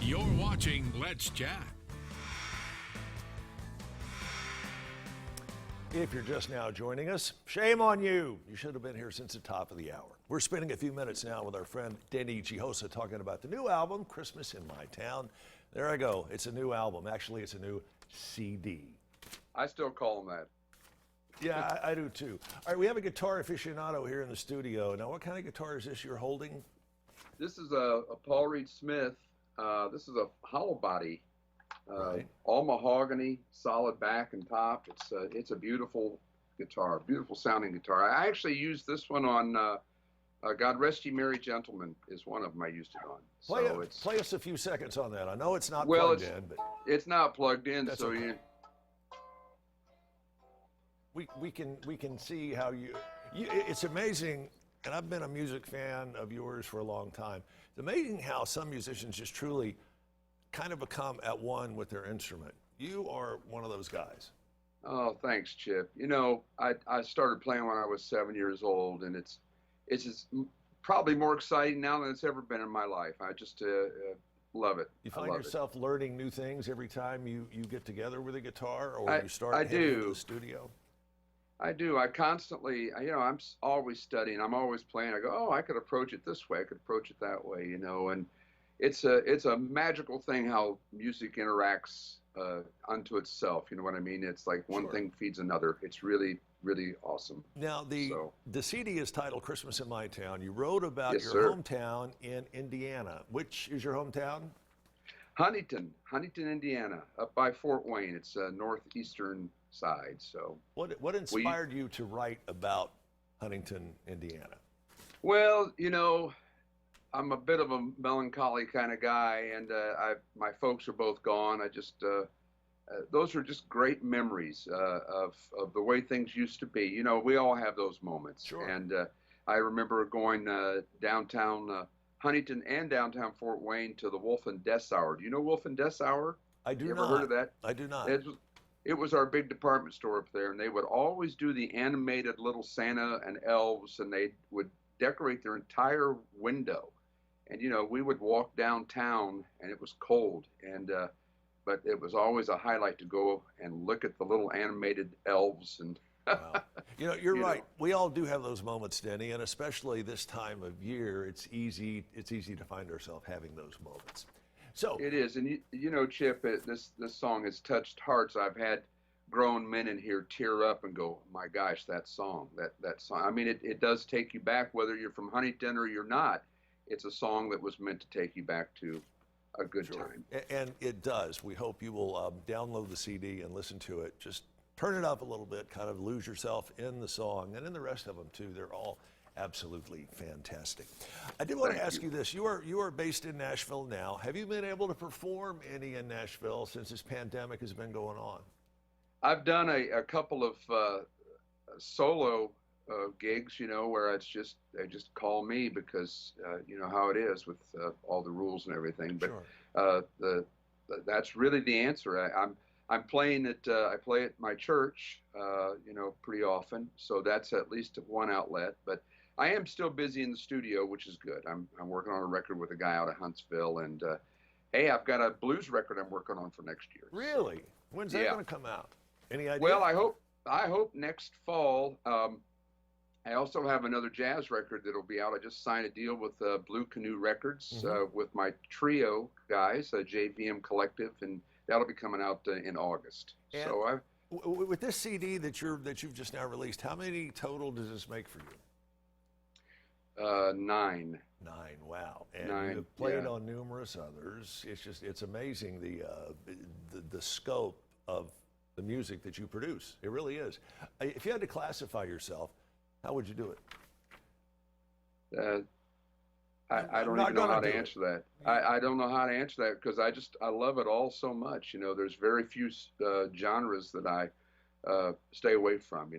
You're watching Let's Chat. If you're just now joining us, shame on you. You should have been here since the top of the hour. We're spending a few minutes now with our friend Denny Jiosa talking about the new album, Christmas in My Town. There I go. It's a new album. Actually, it's a new CD. I still call them that. Yeah, I do too. All right, we have a guitar aficionado here in the studio. Now, what kind of guitar is this you're holding? This is a Paul Reed Smith. This is a hollow body. Right. All mahogany, solid back and top. It's a beautiful guitar, beautiful sounding guitar. I actually used this one on God Rest Ye Merry Gentlemen is one of them I used it on. Play us a few seconds on that. I know it's not well, plugged in, but it's not plugged in, that's so okay. you. We can see how you. It's amazing, and I've been a music fan of yours for a long time. It's amazing how some musicians just truly kind of become at one with their instrument. You are one of those guys. Oh, thanks, Chip. You know, I started playing when I was 7 years old, and it's just probably more exciting now than it's ever been in my life. I just love it. You find yourself learning new things every time you get together with a guitar, or you start I heading do. into the studio? I do. I constantly, I'm always studying. I'm always playing. I go, oh, I could approach it this way. I could approach it that way, and it's a magical thing how music interacts unto itself. You know what I mean? It's like one thing feeds another. It's really, really awesome. Now, the CD is titled Christmas in My Town. You wrote about your sir. hometown in Indiana. Which is your hometown? Huntington, Indiana, up by Fort Wayne. It's northeastern side. So What inspired you to write about Huntington, Indiana? Well, I'm a bit of a melancholy kind of guy, and my folks are both gone. Those are just great memories of the way things used to be. We all have those moments. Sure. And I remember going downtown Huntington and downtown Fort Wayne to the Wolf and Dessauer. Do you know Wolf and Dessauer? I do you not. Ever heard of that? I do not. It was our big department store up there, and they would always do the animated little Santa and elves, and they would decorate their entire window. And we would walk downtown, and it was cold, but it was always a highlight to go and look at the little animated elves. And wow. You're right. We all do have those moments, Denny, and especially this time of year, it's easy to find ourselves having those moments. So it is, and Chip, this song has touched hearts. I've had grown men in here tear up and go, "My gosh, that song, that song." I mean, it does take you back, whether you're from Huntington or you're not. It's a song that was meant to take you back to a good time. And it does. We hope you will download the CD and listen to it. Just turn it up a little bit, kind of lose yourself in the song and in the rest of them too. They're all absolutely fantastic. I did want to ask you this. You are based in Nashville now. Have you been able to perform any in Nashville since this pandemic has been going on? I've done a couple of solo gigs, where they just call me because you know how it is with all the rules and everything. But sure. That's really the answer. I'm playing at I play at my church, pretty often, so that's at least one outlet. But I am still busy in the studio, which is good. I'm working on a record with a guy out of Huntsville, and hey, I've got a blues record I'm working on for next year. Really? When's that going to come out? Any idea? Well, I hope next fall. I also have another jazz record that'll be out. I just signed a deal with Blue Canoe Records with my trio guys, JVM Collective, and that'll be coming out in August. And so with this CD that you've just now released, how many total does this make for you? 9. 9. Wow. And 9, you've played on numerous others. It's amazing the scope of the music that you produce. It really is. If you had to classify yourself, how would you do it? I don't even know how to answer that. I don't know how to answer that because I love it all so much. There's very few genres that I stay away from.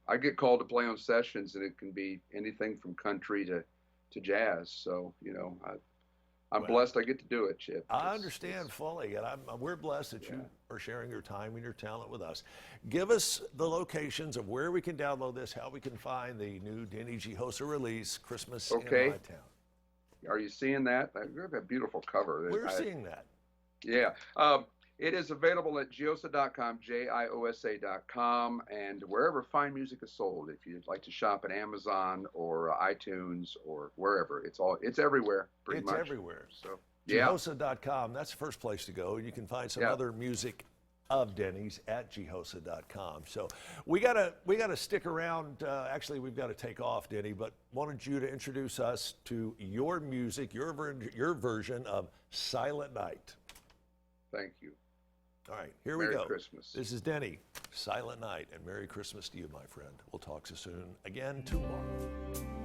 I get called to play on sessions, and it can be anything from country to jazz. So I'm blessed I get to do it, Chip. I understand fully, and we're blessed that you are sharing your time and your talent with us. Give us the locations of where we can download this, how we can find the new Denny Jiosa release, Christmas in My Town. Are you seeing that? That beautiful cover. We're seeing that. Yeah. It is available at Jiosa.com, Jiosa.com, and wherever fine music is sold. If you'd like to shop at Amazon or iTunes or wherever, it's everywhere, pretty much. It's everywhere. So, yeah. Jiosa.com, that's the first place to go. You can find some other music of Denny's at Jiosa.com. So we gotta stick around. Actually, we've got to take off, Denny, but wanted you to introduce us to your music, your version of Silent Night. Thank you. All right, here we go. Merry Christmas. This is Denny, Silent Night, and Merry Christmas to you, my friend. We'll talk to you soon again tomorrow.